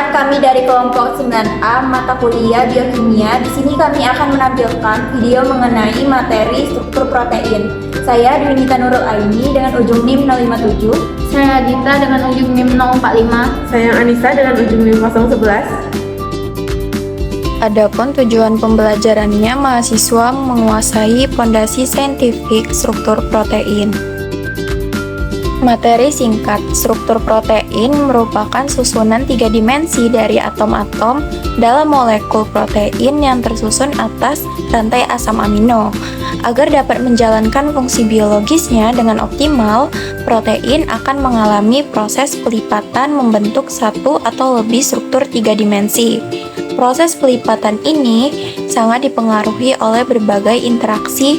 Perkenalkan, kami dari kelompok 9A mata kuliah Biokimia. Di sini kami akan menampilkan video mengenai materi struktur protein. Saya Dwinita Nurul Aini dengan ujung NIM 057. Saya Adita dengan ujung NIM 045. Saya Anissa dengan ujung NIM 011. Adapun tujuan pembelajarannya, mahasiswa menguasai fondasi saintifik struktur protein. Materi singkat, struktur protein merupakan susunan 3 dimensi dari atom-atom dalam molekul protein yang tersusun atas rantai asam amino. Agar dapat menjalankan fungsi biologisnya dengan optimal, protein akan mengalami proses pelipatan membentuk satu atau lebih struktur 3 dimensi. Proses pelipatan ini sangat dipengaruhi oleh berbagai interaksi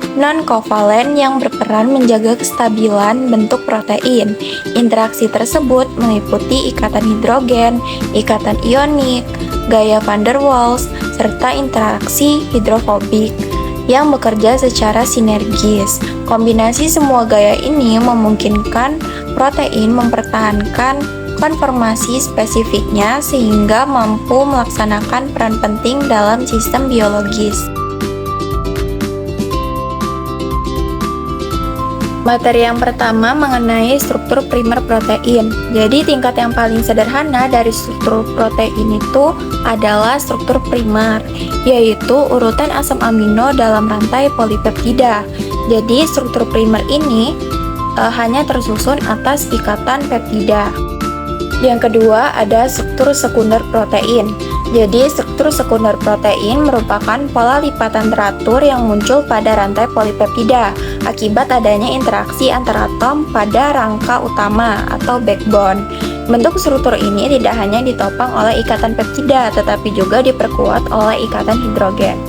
non-kovalen yang berperan menjaga kestabilan bentuk protein. Interaksi tersebut meliputi ikatan hidrogen, ikatan ionik, gaya van der Waals, serta interaksi hidrofobik yang bekerja secara sinergis. Kombinasi semua gaya ini memungkinkan protein mempertahankan konformasi spesifiknya sehingga mampu melaksanakan peran penting dalam sistem biologis. Materi yang pertama mengenai struktur primer protein. Jadi tingkat yang paling sederhana dari struktur protein itu adalah struktur primer, yaitu urutan asam amino dalam rantai polipeptida. Jadi struktur primer ini hanya tersusun atas ikatan peptida. Yang kedua ada struktur sekunder protein. Jadi struktur sekunder protein merupakan pola lipatan teratur yang muncul pada rantai polipeptida akibat adanya interaksi antar atom pada rangka utama atau backbone. Bentuk struktur ini tidak hanya ditopang oleh ikatan peptida, tetapi juga diperkuat oleh ikatan hidrogen.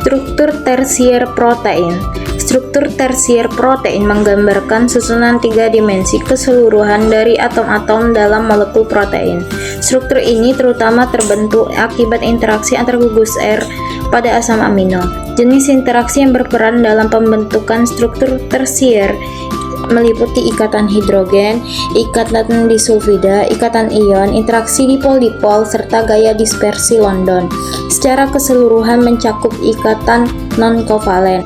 Struktur tersier protein. Struktur tersier protein menggambarkan susunan 3 dimensi keseluruhan dari atom-atom dalam molekul protein. Struktur ini terutama terbentuk akibat interaksi antar gugus R pada asam amino. Jenis interaksi yang berperan dalam pembentukan struktur tersier meliputi ikatan hidrogen, ikatan disulfida, ikatan ion, interaksi dipol-dipol, serta gaya dispersi London. Secara keseluruhan mencakup ikatan non-kovalen.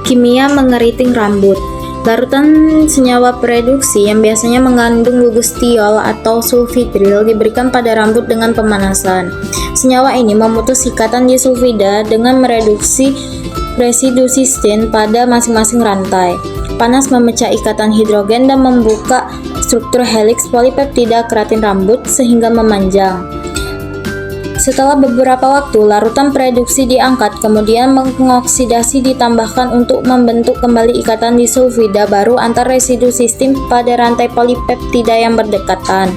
Kimia mengeriting rambut. Larutan senyawa pereduksi yang biasanya mengandung gugus tiol atau sulfidril diberikan pada rambut dengan pemanasan. Senyawa ini memutus ikatan disulfida dengan mereduksi residu sistein pada masing-masing rantai. Panas memecah ikatan hidrogen dan membuka struktur heliks polipeptida keratin rambut sehingga memanjang. Setelah beberapa waktu, larutan pereduksi diangkat, kemudian mengoksidasi ditambahkan untuk membentuk kembali ikatan disulfida baru antar residu sistem pada rantai polipeptida yang berdekatan.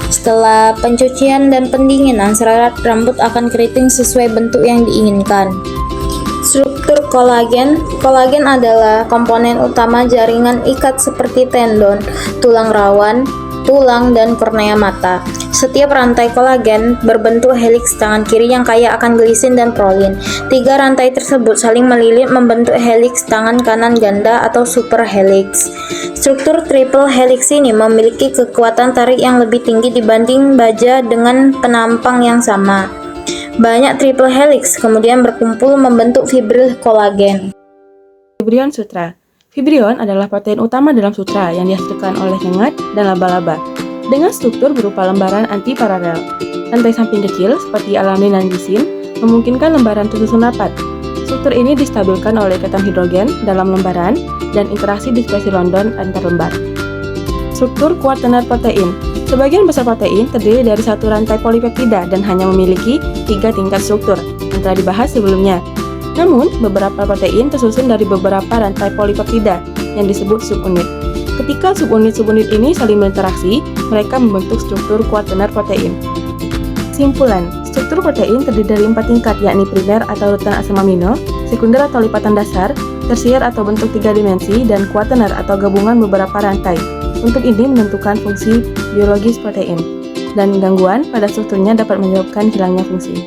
Setelah pencucian dan pendinginan, serat rambut akan keriting sesuai bentuk yang diinginkan. Struktur kolagen. Kolagen adalah komponen utama jaringan ikat seperti tendon, tulang rawan, tulang, dan kornea mata. Setiap rantai kolagen berbentuk heliks tangan kiri yang kaya akan glisin dan prolin. 3 rantai tersebut saling melilit membentuk heliks tangan kanan ganda atau superheliks. Struktur triple helix ini memiliki kekuatan tarik yang lebih tinggi dibanding baja dengan penampang yang sama. Banyak triple helix kemudian berkumpul membentuk fibril kolagen. Vibrion sutra. Vibrion adalah protein utama dalam sutra yang dihasilkan oleh ngengat dan laba-laba. Dengan struktur berupa lembaran antiparalel. Rantai samping kecil seperti alanin dan lisin memungkinkan lembaran tersusun rapat. Struktur ini distabilkan oleh ikatan hidrogen dalam lembaran dan interaksi dispersi London antar lembar. Struktur kuaterner protein. Sebagian besar protein terdiri dari satu rantai polipeptida dan hanya memiliki 3 tingkat struktur yang telah dibahas sebelumnya. Namun, beberapa protein tersusun dari beberapa rantai polipeptida yang disebut subunit. Ketika subunit-subunit ini saling berinteraksi, mereka membentuk struktur kuaterner protein. Simpulan, struktur protein terdiri dari 4 tingkat, yakni primer atau urutan asam amino, sekunder atau lipatan dasar, tersier atau bentuk 3 dimensi, dan kuaterner atau gabungan beberapa rantai. Untuk ini menentukan fungsi biologis protein, dan gangguan pada strukturnya dapat menyebabkan hilangnya fungsi.